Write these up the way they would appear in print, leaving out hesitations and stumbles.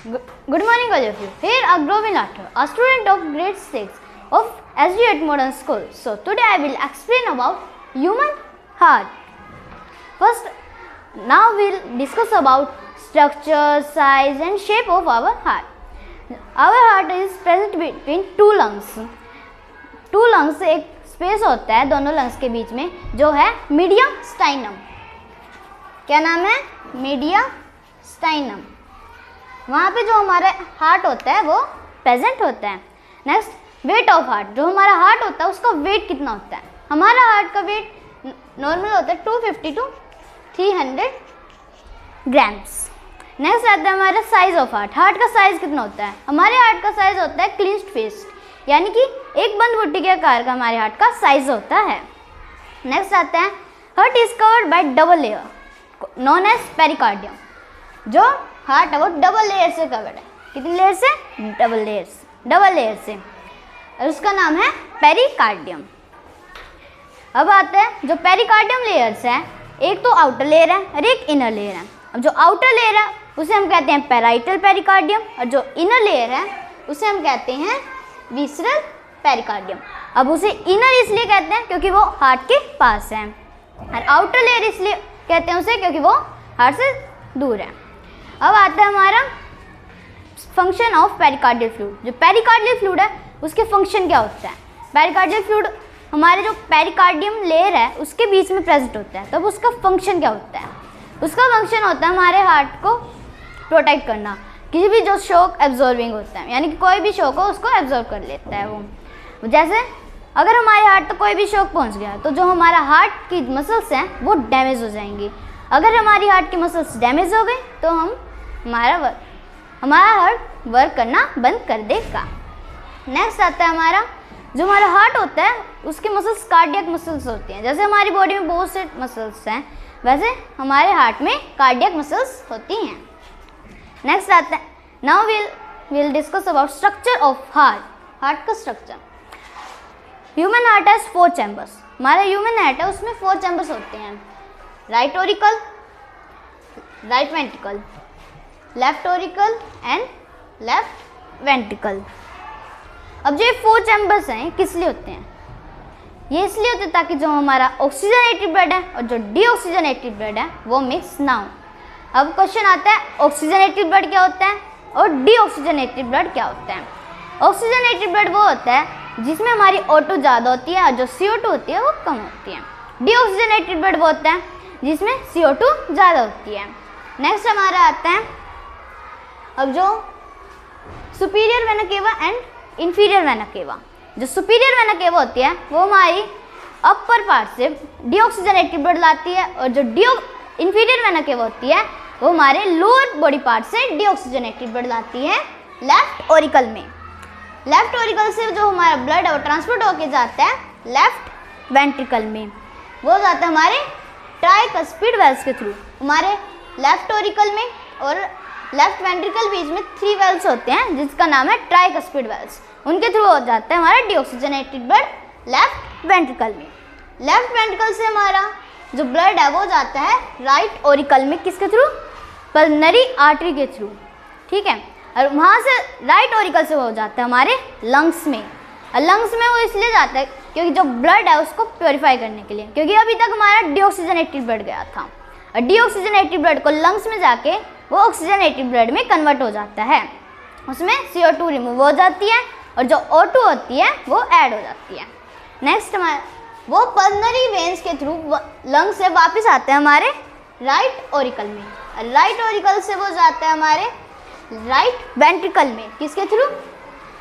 Good morning all of you. Here Agrovin Lathur, a student of grade 6 of SG8 Modern School. So today I will explain about human heart. First, now we'll discuss about structure, size and shape of our heart. Our heart is present between two lungs. Two lungs से एक space होता है दोनों lungs के बीच में जो है medium स्टाइनम. क्या नाम है? मीडिया स्टाइनम. वहाँ पे जो हमारा हार्ट होता है वो प्रेजेंट होता है. Next, weight of heart. जो हमारा हार्ट होता है उसका वेट कितना होता है? हमारा हार्ट का वेट नॉर्मल होता है 250 to 300 ग्राम्स. नेक्स्ट आता है हमारा साइज ऑफ हार्ट. हार्ट का साइज कितना होता है? हमारे हार्ट का साइज होता है क्लिंच्ड फिस्ट, यानी कि एक बंद गुट्टी के आकार का हमारे हार्ट का साइज होता है. नेक्स्ट आता है heart is covered by double layer known as pericardium. जो हार्ट है वो डबल लेयर से कवर्ड है. कितनी लेयर से? डबल लेयर से. और उसका नाम है पेरिकार्डियम. अब आता है जो पेरिकार्डियम लेयर्स है, एक तो आउटर लेयर है और एक इनर लेयर है. अब जो आउटर लेयर है उसे हम कहते हैं पेराइटल पेरिकार्डियम और जो इनर लेयर है उसे हम कहते हैं विसरल पेरिकार्डियम. अब उसे इनर इसलिए कहते हैं क्योंकि वो हार्ट के पास है और आउटर लेयर इसलिए कहते हैं उसे क्योंकि वो हार्ट से दूर है. अब आता है हमारा फंक्शन ऑफ पेरिकार्डियल फ्लूइड. जो पेरिकार्डियल फ्लूइड है उसके फंक्शन क्या होता है? पेरिकार्डियल फ्लूइड हमारे जो पेरिकार्डियम लेयर है उसके बीच में प्रेजेंट होता है. तब उसका फंक्शन क्या होता है? उसका फंक्शन होता है हमारे हार्ट को प्रोटेक्ट करना. किसी भी जो शॉक एब्जॉर्बिंग होता है, यानी कि कोई भी शॉक हो उसको एब्जॉर्ब कर लेता है वो. जैसे अगर हमारे हार्ट तक कोई भी शॉक पहुंच गया तो जो हमारा हार्ट की मसल्स हैं वो डैमेज हो जाएंगी. अगर हमारी हार्ट की मसल्स डैमेज हो गई तो हमारा हार्ट वर्क करना बंद कर देगा. नेक्स्ट आता है हमारा जो हमारा हार्ट होता है उसकी मसल्स कार्डियक मसल्स होती हैं. जैसे हमारी बॉडी में बहुत से मसल्स हैं वैसे हमारे हार्ट में कार्डियक मसल्स होती हैं. नेक्स्ट आता है now will discuss about structure of heart. Heart का structure. Human heart has 4 chambers. हमारा ह्यूमन हार्ट है उसमें 4 चैम्बर्स होते हैं. Right auricle, right ventricle, left auricle and left ventricle. अब जो ये 4 चैम्बर्स हैं किस लिए होते हैं? ये इसलिए होते हैं ताकि जो हमारा ऑक्सीजनेटेड ब्लड है और जो डीऑक्सीजनेटेड ब्लड है वो मिक्स ना हो. अब क्वेश्चन आता है ऑक्सीजनेटेड ब्लड क्या होता है और डीऑक्सीजनेटेड ब्लड क्या होता है? ऑक्सीजनेटेड ब्लड वो होता है जिसमें हमारी O2 ज़्यादा होती है और जो CO2 होती है वो कम होती है. डीऑक्सीजनेटेड ब्लड वो होता है जिसमें CO2 ज़्यादा होती है. नेक्स्ट हमारा आता है अब जो superior vena cava and inferior vena cava. जो सुपीरियर वेना केवा होती है वो हमारी अपर पार्ट से डीऑक्सीजनेटेड ब्लड लाती है और जो इंफीरियर वेना केवा होती है वो हमारे लोअर बॉडी पार्ट से डीऑक्सीजनेटेड ब्लड लाती है लेफ्ट ऑरिकल में. लेफ्ट ऑरिकल से जो हमारा ब्लड है वो ट्रांसपोर्ट होके जाता है लेफ्ट वेंट्रिकल में. वो जाता है हमारे ट्राइकस्पिड वेल्स के थ्रू. हमारे लेफ्ट ऑरिकल में और लेफ्ट वेंट्रिकल बीच में 3 वेल्स होते हैं जिसका नाम है ट्राइकस्पिड वेल्स. उनके थ्रू हो जाता है हमारा डीऑक्सीजनेटेड ब्लड लेफ्ट वेंट्रिकल में. लेफ्ट वेंट्रिकल से हमारा जो ब्लड है वो जाता है राइट ऑरिकल में. किसके थ्रू? पल्मोनरी आर्टरी के थ्रू. ठीक है. और वहाँ से राइट ऑरिकल से हो जाता है हमारे लंग्स में. और लंग्स में वो इसलिए जाता है क्योंकि जो ब्लड है उसको प्योरीफाई करने के लिए, क्योंकि अभी तक हमारा डीऑक्सीजनेटेड ब्लड गया था और डीऑक्सीजनेटेड ब्लड को लंग्स में जाके वो ऑक्सीजनेटेड ब्लड में कन्वर्ट हो जाता है. उसमें CO2 रिमूव हो जाती है और जो O2 होती है वो ऐड हो जाती है. नेक्स्ट हमारा वो पल्मोनरी वेन्स के थ्रू लंग से वापस आते हैं हमारे राइट ऑरिकल में. राइट ऑरिकल से वो जाता है हमारे राइट वेंट्रिकल में. किसके थ्रू?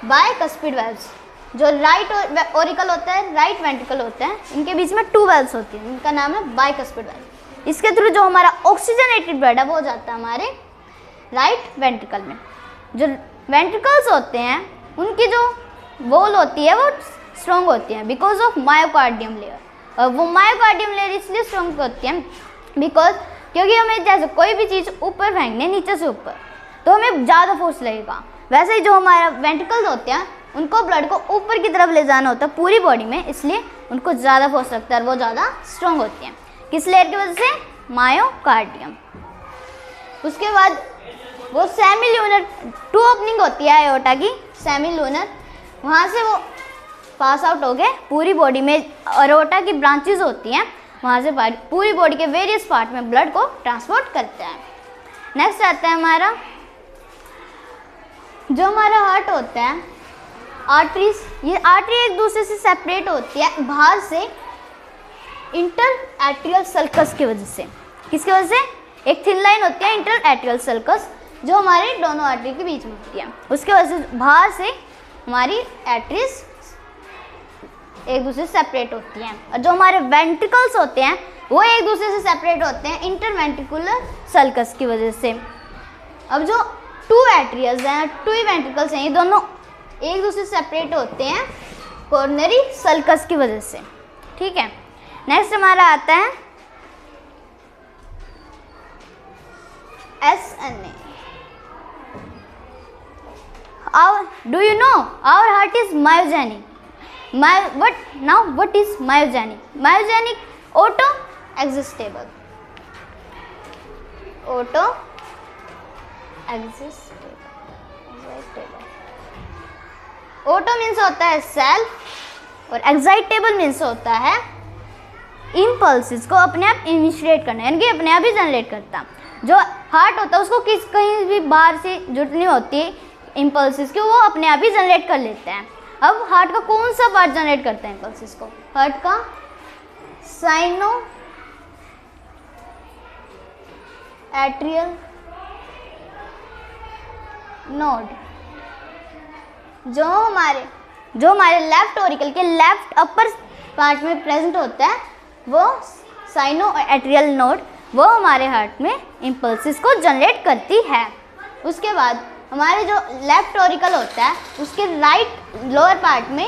Bicuspid valves. जो राइट ऑरिकल होता है राइट वेंट्रिकल होता है इनके बीच में 2 वेल्व्स होती हैं. इनका नाम है बायकस्पिड वेल्व. इसके थ्रू जो हमारा ऑक्सीजनेटेड ब्लड है वो जाता है हमारे राइट वेंट्रिकल में. जो वेंट्रिकल्स होते हैं उनकी जो वॉल होती है वो स्ट्रॉन्ग होती है बिकॉज ऑफ मायोकार्डियम लेयर. और वो मायोकार्डियम लेयर इसलिए स्ट्रॉन्ग होती है क्योंकि हमें जैसे कोई भी चीज़ ऊपर फेंकने नीचे से ऊपर तो हमें ज़्यादा फोर्स लगेगा. वैसे ही जो हमारा वेंट्रिकल्स होते हैं उनको ब्लड को ऊपर की तरफ ले जाना होता है पूरी बॉडी में, इसलिए उनको ज़्यादा फोर्स लगता है और वो ज़्यादा स्ट्रॉन्ग होती हैं. किस लेयर की वजह से? मायोकार्डियम. उसके बाद वो सेमी लूनर 2 ओपनिंग होती है आयोटा की, सेमी लूनर, वहाँ से वो पास आउट हो गए पूरी बॉडी में। अरोटा की ब्रांचेस होती हैं, वहाँ से पूरी बॉडी के वेरियस पार्ट में ब्लड को ट्रांसपोर्ट करते हैं। नेक्स्ट आता है हमारा जो हमारा हार्ट होता है, आर्टरीज। ये आर्टरी एक दूसरे से सेपरेट होती है बाहर से इंटर एट्रियल सल्कस की वजह से। किसकी वजह से? एक थिन लाइन होती है इंटर एट्रियल सल्कस जो हमारे दोनों आर्टरी के बीच में होती है, उसके वजह से बाहर से हमारी एट्रीज एक दूसरे से सेपरेट होती हैं। और जो हमारे वेंट्रिकल्स होते हैं वो एक दूसरे से सेपरेट होते हैं इंटरवेंट्रिकुलर सल्कस की वजह से। अब जो 2 एट्रियल्स हैं, 2 वेंट्रिकल्स हैं, ये दोनों एक दूसरे से सेपरेट होते हैं कोरोनरी सल्कस की वजह से। ठीक है, नेक्स्ट हमारा आता है SNA। Do you know our heart is myogenic? What is myogenic? Myogenic, auto-existable. Auto means होता है सेल्फ और एक्साइटेबल मीन्स होता है इम्पल्सिस को अपने आप इनिशिएट करना, यानी कि अपने आप ही जनरेट करता। जो हार्ट होता है उसको कहीं भी बाहर से जरूरत नहीं होती इम्पल्सिस की, वो अपने आप ही जनरेट कर लेते हैं। अब हार्ट का कौन सा पार्ट जनरेट करता है इम्पल्सिस को? हार्ट का साइनो एट्रियल नोड, जो हमारे लेफ्ट ऑरिकल के लेफ्ट अपर पार्ट में प्रेजेंट होता है, वो साइनो एट्रियल नोड, वो हमारे हार्ट में इम्पल्सिस को जनरेट करती है। उसके बाद हमारे जो लेफ्ट ऑरिकल होता है उसके राइट लोअर पार्ट में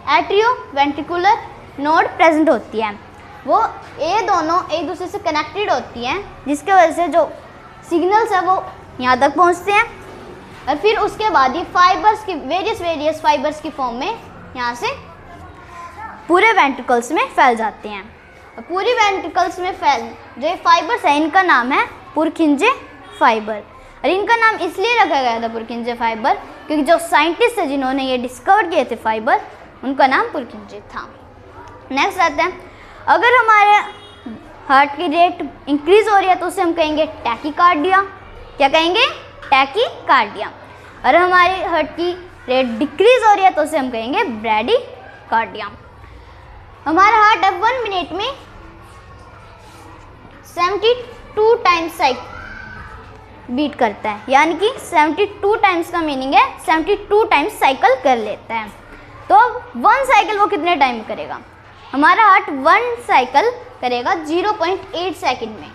एट्रियो वेंट्रिकुलर नोड प्रेजेंट होती है। वो ये दोनों एक दूसरे से कनेक्टेड होती हैं, जिसके वजह से जो सिग्नल्स है वो यहाँ तक पहुँचते हैं और फिर उसके बाद ये फाइबर्स की वेरियस फाइबर्स की फॉर्म में यहाँ से पूरे वेंट्रिकल्स में फैल जाते हैं। और पूरी वेंट्रिकल्स में जो ये फाइबर्स है इनका नाम है पुरकिंजे फाइबर। और इनका नाम इसलिए रखा गया था पुरकिंजे फाइबर क्योंकि जो साइंटिस्ट है जिन्होंने ये डिस्कवर किए थे फाइबर, उनका नाम पुरकिंजे था। नेक्स्ट आता है, अगर हमारे हार्ट की रेट इंक्रीज हो रही है तो उसे हम कहेंगे टैकीकार्डिया। क्या कहेंगे? टैकीकार्डिया। और हमारे हार्ट की रेट डिक्रीज हो रही है तो उसे हम कहेंगे ब्रैडीकार्डिया। हमारा हार्ट अब 1 मिनट में 72 टाइम्स बीट करता है, यानी कि 72 टाइम्स का मीनिंग है 72 टाइम्स साइकिल कर लेता है। तो 1 साइकिल वो कितने टाइम करेगा? हमारा हार्ट 1 साइकिल करेगा 0.8 सेकंड में।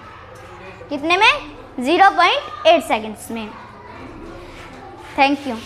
कितने में? 0.8 सेकंड्स में। Thank you.